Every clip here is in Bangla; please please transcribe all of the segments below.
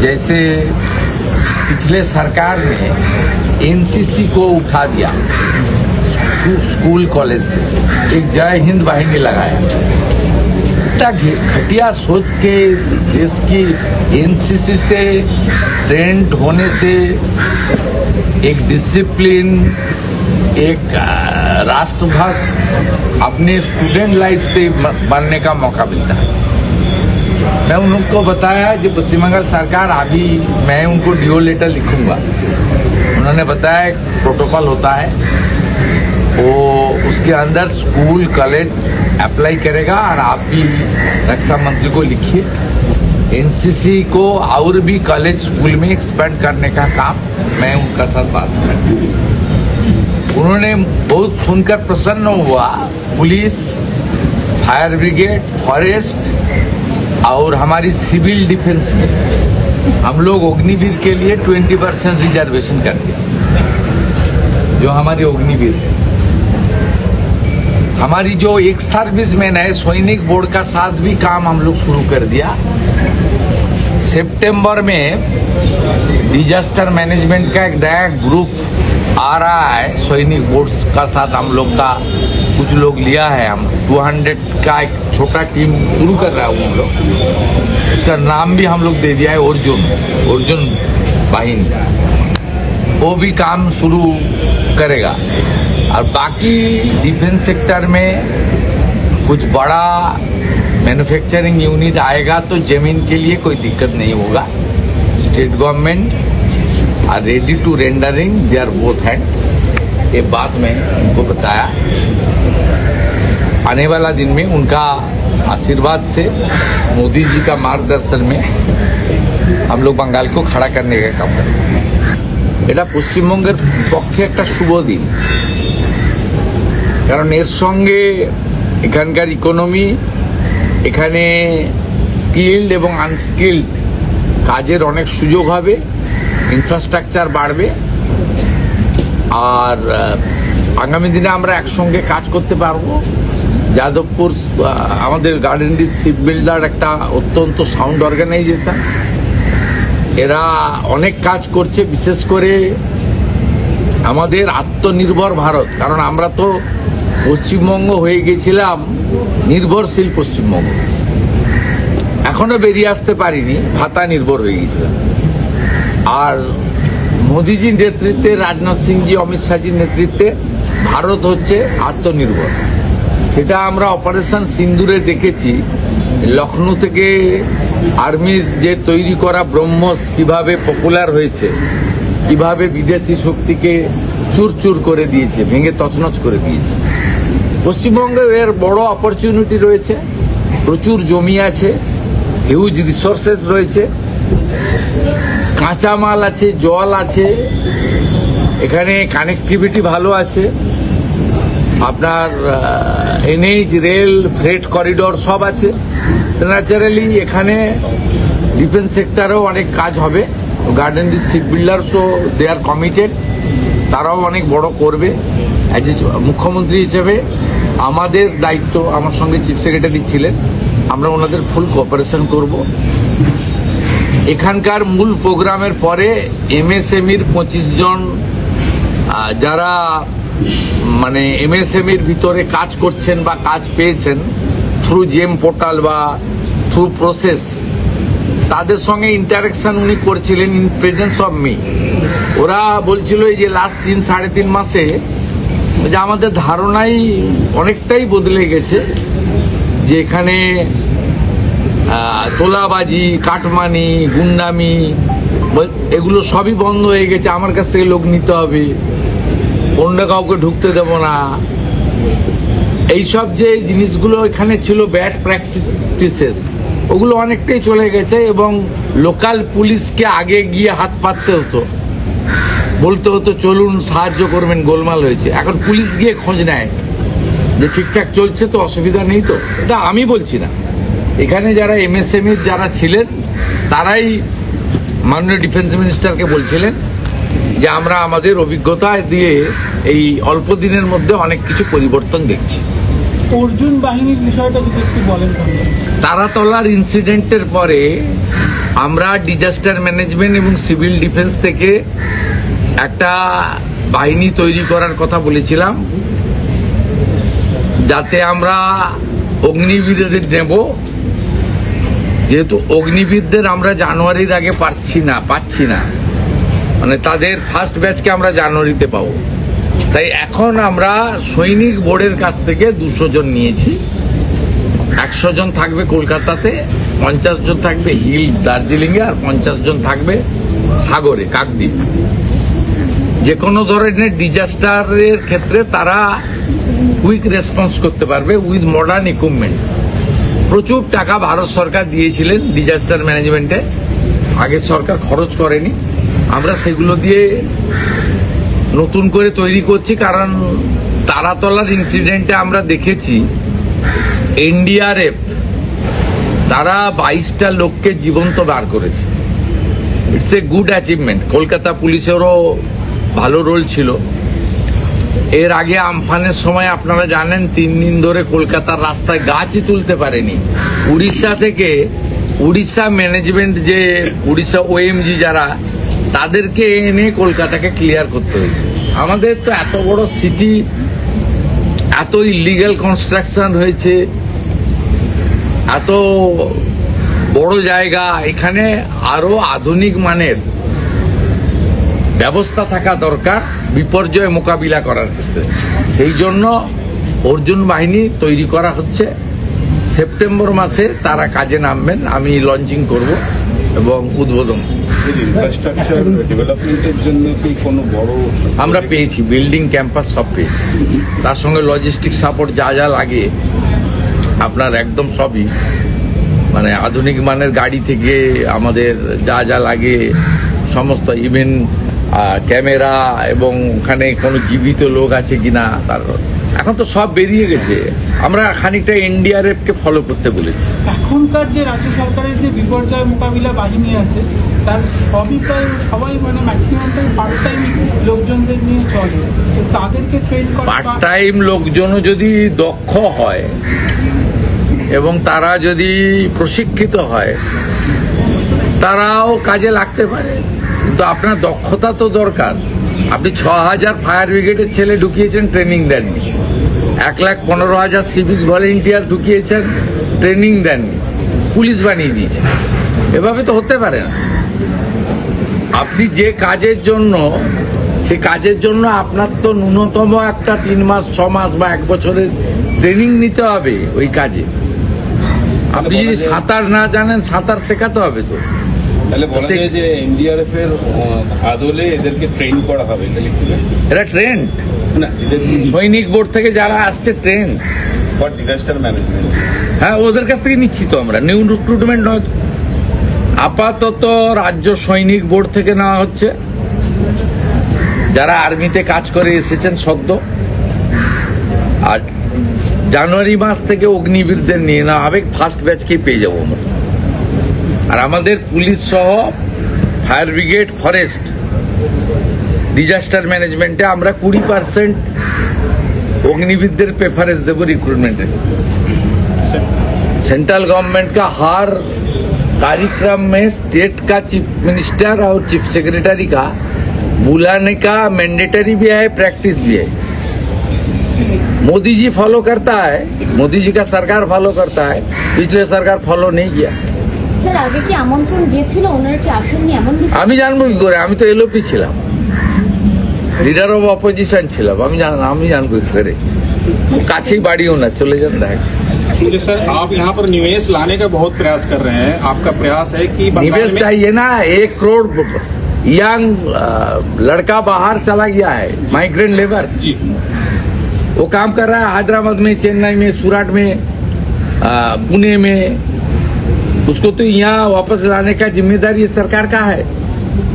जैसे पिछले सरकार ने एनसीसी को उठा दिया स्कूल कॉलेज से, एक जय हिंद वाहिनी लगाया। इतना घटिया सोच के देश की एनसीसी से ट्रेंड होने से एक डिसिप्लिन, एक राष्ट्रभक्त अपने स्टूडेंट लाइफ से बनने का मौका मिलता है। मैं उन लोगों को बताया जो पश्चिम बंगाल सरकार, अभी मैं उनको डीओ लेटर लिखूंगा। उन्होंने बताया एक प्रोटोकॉल होता है, वो उसके अंदर स्कूल कॉलेज अप्लाई करेगा और आप भी रक्षा मंत्री को लिखिए एनसीसी को और भी कॉलेज स्कूल में एक्सपेंड करने का काम मैं उनका साथ बात करूँ। उन्होंने बहुत सुनकर प्रसन्न हुआ। पुलिस, फायर ब्रिगेड, फॉरेस्ट और हमारी सिविल डिफेंस में हम लोग अग्निवीर के लिए 20% रिजर्वेशन कर दिया। जो हमारी अग्निवीर है, हमारी जो एक सर्विसमैन है, सैनिक बोर्ड का साथ भी काम हम लोग शुरू कर दिया। सितंबर में डिजास्टर मैनेजमेंट का एक नया ग्रुप आ रहा है, सैनिक बोर्ड का साथ हम लोग का कुछ लोग लिया है। हम 200 का एक छोटा टीम शुरू कर रहा है हम लोग। उसका नाम भी हम लोग दे दिया है अर्जुन वाहिनी। वो भी काम शुरू करेगा। और बाकी डिफेंस सेक्टर में कुछ बड़ा मैन्युफैक्चरिंग यूनिट आएगा तो जमीन के लिए कोई दिक्कत नहीं होगा। State government are ready to rendering their both hand. ये बात मैं उनको बताया। आने वाला दिन में उनका आशीर्वाद से, मोदी जी का मार्गदर्शन में हम लोग बंगाल को खड़ा करने का काम करेंगे। এটা পশ্চিমবঙ্গের পক্ষে একটা শুভ দিন, কারণ এর সঙ্গে এখানকার ইকোনমি, এখানে স্কিল্ড এবং আনস্কিল্ড কাজের অনেক সুযোগ হবে, ইনফ্রাস্ট্রাকচার বাড়বে। আর আগামী দিনে আমরা একসঙ্গে কাজ করতে পারবো। যাদবপুর আমাদের গার্ডেন ডিস শিপ বিল্ডার একটা অত্যন্ত সাউন্ড অর্গানাইজেশন, এরা অনেক কাজ করছে। বিশেষ করে আমাদের আত্মনির্ভর ভারত, কারণ আমরা তো পশ্চিমবঙ্গ হয়ে গেছিলাম নির্ভরশীল পশ্চিমবঙ্গ, এখনো বেরিয়ে আসতে পারিনি, ভাতা নির্ভর হয়ে গেছিলাম। আর মোদিজির নেতৃত্বে, রাজনাথ সিংজি, অমিত শাহজির নেতৃত্বে ভারত হচ্ছে আত্মনির্ভর। সেটা আমরা অপারেশন সিন্দুরে দেখেছি। লখনৌ থেকে আর্মির যে তৈরি করা ব্রহ্মস কিভাবে পপুলার হয়েছে, কিভাবে বিদেশি শক্তিকে চুরচুর করে দিয়েছে, ভেঙে তছনছ করে দিয়েছে। পশ্চিমবঙ্গে এর বড় অপরচুনিটি রয়েছে, প্রচুর জমি আছে, হিউজ রিসোর্সেস রয়েছে, কাঁচামাল আছে, জল আছে, এখানে কানেক্টিভিটি ভালো আছে, আপনার এনএইচ, রেল, ফ্রেট করিডোর সব আছে। ন্যাচারালি এখানে ডিফেন্স সেক্টরেও অনেক কাজ হবে। গার্ডেন ডিস শিপ বিল্ডার্সও দে আর কমিটেড, তারাও অনেক বড় করবে। অ্যাজ এ মুখ্যমন্ত্রী হিসেবে আমাদের দায়িত্ব, আমার সঙ্গে চিফ সেক্রেটারি ছিলেন, আমরা ওনাদের ফুল কোঅপারেশন করব। এখানকার মূল প্রোগ্রামের পরে এমএসএমইর 25 জন যারা মানে এমএসএমইর ভিতরে কাজ করছেন বা কাজ পেয়েছেন থ্রু জেম পোর্টাল বা থ্রু প্রসেস, তাদের সঙ্গে ইন্টারাকশন উনি করছিলেন ইন প্রেজেন্স অফ মি। ওরা বলছিল এই যে লাস্ট 3-3.5 মাসে যে আমাদের ধারণাই অনেকটাই বদলে গেছে, যে এখানে তোলাবাজি, কাটমানি, গুন্ডামি এগুলো সবই বন্ধ হয়ে গেছে। আমার কাছ থেকে লোক নিতে হবে, অন্য কাউকে ঢুকতে দেব না, এইসব যে জিনিসগুলো এখানে ছিল ব্যাড প্র্যাকটিসেস, ওগুলো অনেকটাই চলে গেছে। এবং লোকাল পুলিশকে আগে গিয়ে হাত পাততে হতো, বলতে হতো চলুন সাহায্য করবেন, গোলমাল হয়েছে। এখন পুলিশ গিয়ে খোঁজ নেয় যে ঠিকঠাক চলছে তো, অসুবিধা নেই তো। এটা আমি বলছি না, এখানে যারা এমএসএমই যারা ছিলেন তারাই মাননীয় ডিফেন্স মিনিস্টারকে বলছিলেন যে আমরা আমাদের অভিজ্ঞতা দিয়ে এই অল্প দিনের মধ্যে অনেক কিছু পরিবর্তন দেখছি। অর্জুন বাহিনীর বিষয়টা যদি একটু বলেন। তারাতলার ইনসিডেন্টের পরে আমরা ডিজাস্টার ম্যানেজমেন্ট এবং সিভিল ডিফেন্স থেকে একটা বাহিনী তৈরি করার কথা বলেছিলাম, যাতে আমরা অগ্নিবীরদের নেব। যেহেতু অগ্নিবীরদের আমরা জানুয়ারির আগে পাচ্ছি না, মানে তাদের ফার্স্ট ব্যাচকে আমরা জানুয়ারিতে পাবো। তাই এখন আমরা সৈনিক বোর্ডের কাছ থেকে 200 জন নিয়েছি। 100 জন থাকবে কলকাতাতে, 50 জন থাকবে হিল দার্জিলিংয়ে, আর 50 জন থাকবে সাগরে কাকদ্বীপ। যে কোনো ধরনের ডিজাস্টারের ক্ষেত্রে তারা কুইক রেসপন্স করতে পারবে উইথ মডার্ন ইকুইপমেন্টস। প্রচুর টাকা ভারত সরকার দিয়েছিলেন ডিজাস্টার ম্যানেজমেন্টে, আগের সরকার খরচ করেনি। আমরা সেগুলো দিয়ে নতুন করে তৈরি করছি, কারণ তারাতলার ইনসিডেন্টে আমরা দেখেছি এনডিআরএফ তারা 22টা লোককে জীবন্ত বার করেছে। It's a good achievement. Kolkata পুলিশেরও ভালো রোল ছিল। এর আগে আমফানের সময় আপনারা জানেন 3 দিন ধরে কলকাতার রাস্তায় গাছই তুলতে পারেনি। উড়িষ্যা ম্যানেজমেন্ট, যে উড়িষ্যা ওএমজি যারা, তাদেরকে এনে কলকাতাকে ক্লিয়ার করতে হয়েছে। আমাদের তো এত বড় সিটি, এত ইলিগাল কনস্ট্রাকশন হয়েছে, এত বড় জায়গা, এখানে আরো আধুনিক মানের ব্যবস্থা থাকা দরকার বিপর্যয় মোকাবিলা করার ক্ষেত্রে। সেই জন্য অর্জুন বাহিনী তৈরি করা হচ্ছে। সেপ্টেম্বর মাসে তারা কাজে নামবেন, আমি লঞ্চিং করব এবং উদ্বোধন। ইনফ্রাস্ট্রাকচার ডেভেলপমেন্টের জন্য কি কোনো বড় আমরা পেয়েছি, বিল্ডিং, ক্যাম্পাস সব পেয়েছি। তার সঙ্গে লজিস্টিক সাপোর্ট যা যা লাগে আপনার একদম সবই, মানে আধুনিক মানের গাড়ি থেকে আমাদের যা যা লাগে সমস্ত, ইভেন ক্যামেরা এবং ওখানে কোনো জীবিত লোক আছে কিনা তার, এখন তো সব বেরিয়ে গেছে। আমরা খানিকটা এনডিআরএফ কে ফলো করতে বলেছি। এখনকার যে রাজ্য সরকারের যে বিপর্যয় মোকাবিলা বাহিনী আছে, তার সবাই মানে ম্যাক্সিমামটাই পার্ট টাইম লোকজনদের নিয়ে চলে। তো তাদেরকে ট্রেন করা, পার্ট টাইম লোকজনও যদি দক্ষ হয় এবং তারা যদি প্রশিক্ষিত হয়, তারাও কাজে লাগতে পারে। কিন্তু আপনার দক্ষতা তো দরকার। আপনি 6000 ফায়ার ব্রিগেডের ছেলে ঢুকিয়েছেন, ট্রেনিং দেননি। 1,15,000 সিভিক ভলেন্টিয়ার ঢুকিয়েছেন, ট্রেনিং দেননি, পুলিশ বানিয়ে দিয়েছেন। এভাবে তো হতে পারে না। আপনি যে কাজের জন্য, সে কাজের জন্য আপনার তো ন্যূনতম একটা 3 মাস, 6 মাস বা 1 বছরের ট্রেনিং নিতে হবে ওই কাজে। আপনি যদি সাঁতার না জানেন, সাঁতার শেখাতে হবে তো। তাহলে বলা যায় যে এনডিআরএফ এর আদলে এদেরকে ট্রেন করা হবে। এরা ট্রেন্ড না, এদেরকে সৈনিক বোর্ড থেকে যারা আসছে ট্রেন, ফর ডিজাস্টার ম্যানেজমেন্ট। হ্যাঁ, ওদের কাছ থেকে নিচ্ছি তো আমরা। নিউ রিক্রুটমেন্ট নয়, আপাতত রাজ্য সৈনিক বোর্ড থেকে নেওয়া হচ্ছে, যারা আর্মিতে কাজ করে এসেছেন সদ্য। আর জানুয়ারি মাস থেকে অগ্নিবীরদের নিয়ে নেওয়া হবে, ফার্স্ট ব্যাচকেই পেয়ে যাবো আমরা। আর আমাদের পুলিশ সহ ফায়ার ব্রিগেড, ফরেস্ট, ডিজাস্টার ম্যানেজমেন্টে আমরা 20% অগ্নিবীরদের প্রেফারেন্স देवो रिक्रूटमेंट में। सेंट्रल गवर्नमेंट का हर कार्यक्रम में स्टेट का चीफ मिनिस्टर और चीफ सेक्रेटरी का बुलाने का मैंडेटरी भी है, प्रैक्टिस भी है। मोदी जी फॉलो करता है, मोदी जी का सरकार फॉलो करता है, पिछले सरकार फॉलो नहीं किया। স্যার, আগে কি আমন্ত্রণ দিয়েছিল, ওনারা কি আসেননি এমন কিছু? আমি জানবো কি করে? আমি তো এলওপি ছিলাম, লিডার অফ অপোজিশন ছিলাম। আমি জানবো কি করে? কাছেই বাড়িও না, চলে যান দেখ। मुझे सर, आप यहाँ पर निवेश लाने का बहुत प्रयास कर रहे हैं। आपका प्रयास है कि बंगाल निवेश में चाहिए ना। 1 करोड़ यंग लड़का बाहर चला गया है, माइग्रेंट लेबर्स। जी, वो काम कर रहा है हैदराबाद में, चेन्नई में, सूरत में, पुणे में। उसको तो यहाँ वापस लाने का जिम्मेदारी सरकार का है।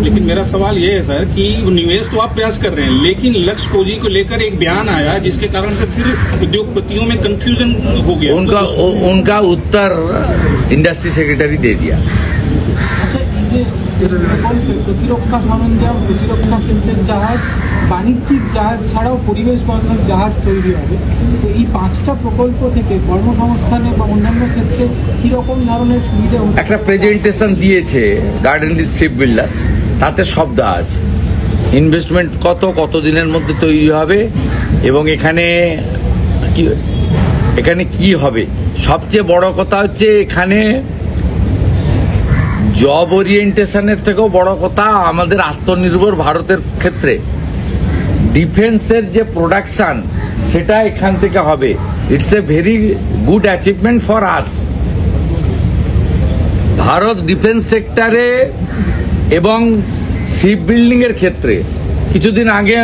लेकिन मेरा सवाल ये है सर कि निवेश तो आप प्रयास कर रहे हैं, लेकिन लक्ष्य कोजी को लेकर एक बयान आया जिसके कारण से फिर उद्योगपतियों में कंफ्यूजन हो गया। उनका उत्तर इंडस्ट्री सेक्रेटरी दे दिया। আচ্ছা, এই যে প্রকল্পে প্রতিরক্ষা সরঞ্জাম, প্রতিরক্ষা শিল্পের জাহাজ, বাণিজ্যিক জাহাজ ছাড়াও পরিবেশ বান্ধব জাহাজ তৈরি হবে। তো এই 5টা প্রকল্প থেকে কর্মসংস্থানে বা অন্যান্য ক্ষেত্রে কিরকম ধরনের সুবিধা হতে একটা পারে? প্রেজেন্টেশন দিয়েছে গার্ডেন রিচ শিপ বিল্ডার্স, তাতে সব দেওয়া আছে। ইনভেস্টমেন্ট কত দিনের মধ্যে তৈরি হবে এবং এখানে কি হবে। সবচেয়ে বড় কথা হচ্ছে এখানে জব ওরিয়েন্টেশনের থেকেও বড় কথা আমাদের আত্মনির্ভর ভারতের ক্ষেত্রে ডিফেন্সের যে প্রোডাকশন সেটা এখান থেকে হবে। It's a very good achievement for us. Bharat defence সেক্টরে এবং শিপ বিল্ডিং এর ক্ষেত্রে কিছুদিন আগে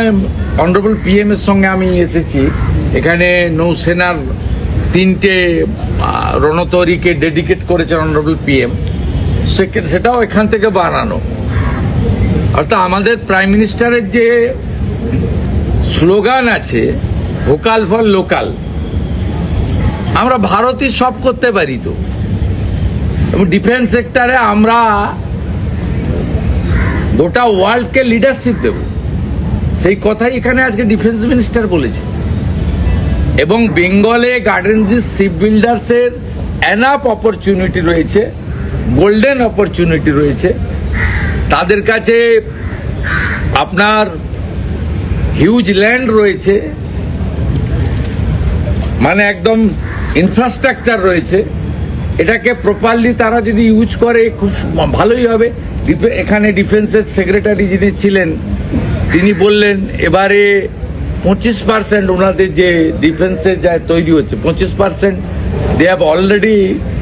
অনারেবল পিএম এর সঙ্গে আমি এসেছি। এখানে নৌসেনার 3টে রণতরীকে ডেডিকেট করেছেন অনারেবল পিএম, সেটাও এখান থেকে বানানো। অর্থাৎ আমাদের প্রাইম মিনিস্টারের যে স্লোগান আছে ভোকাল ফর লোকাল, আমরা ভারতই সব করতে পারি তো। এবং ডিফেন্স সেক্টরে আমরা গোটা ওয়ার্ল্ডকে লিডারশিপ দেব, সেই কথাই এখানে আজকে ডিফেন্স মিনিস্টার বলেছে। এবং বেঙ্গলে গার্ডেন রিচ শিপ বিল্ডার্সের এনাফ অপরচুনিটি রয়েছে, গোল্ডেন অপরচুনিটি রয়েছে। তাদের কাছে আপনার হিউজ ল্যান্ড রয়েছে, মানে একদম ইনফ্রাস্ট্রাকচার রয়েছে। এটাকে প্রপারলি তারা যদি ইউজ করে খুব ভালোই হবে। এখানে ডিফেন্সের সেক্রেটারি যিনি ছিলেন তিনি বললেন এবারে 25% ওনাদের যে ডিফেন্সের যা তৈরি হচ্ছে 25% they have already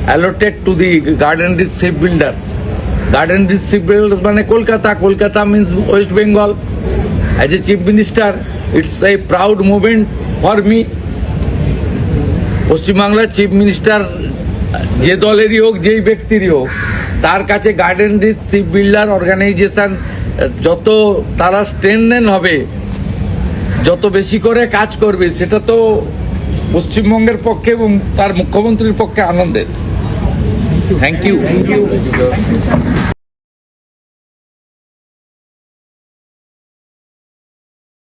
allotted to the Garden Reach Shipbuilders. Garden Reach Shipbuilders মানে Kolkata means West Bengal. As a chief minister it's a proud movement for me. পশ্চিমবাংলার চিফ মিনিস্টার যে দলেরই হোক, যেই ব্যক্তিরই হোক, তার কাছে Garden Reach Shipbuilder organisation যত তারা স্ট্রেনথেন হবে, যত বেশি করে কাজ করবে, সেটা তো পশ্চিমবঙ্গের পক্ষে এবং তার মুখ্যমন্ত্রীর পক্ষে আনন্দের। Thank you.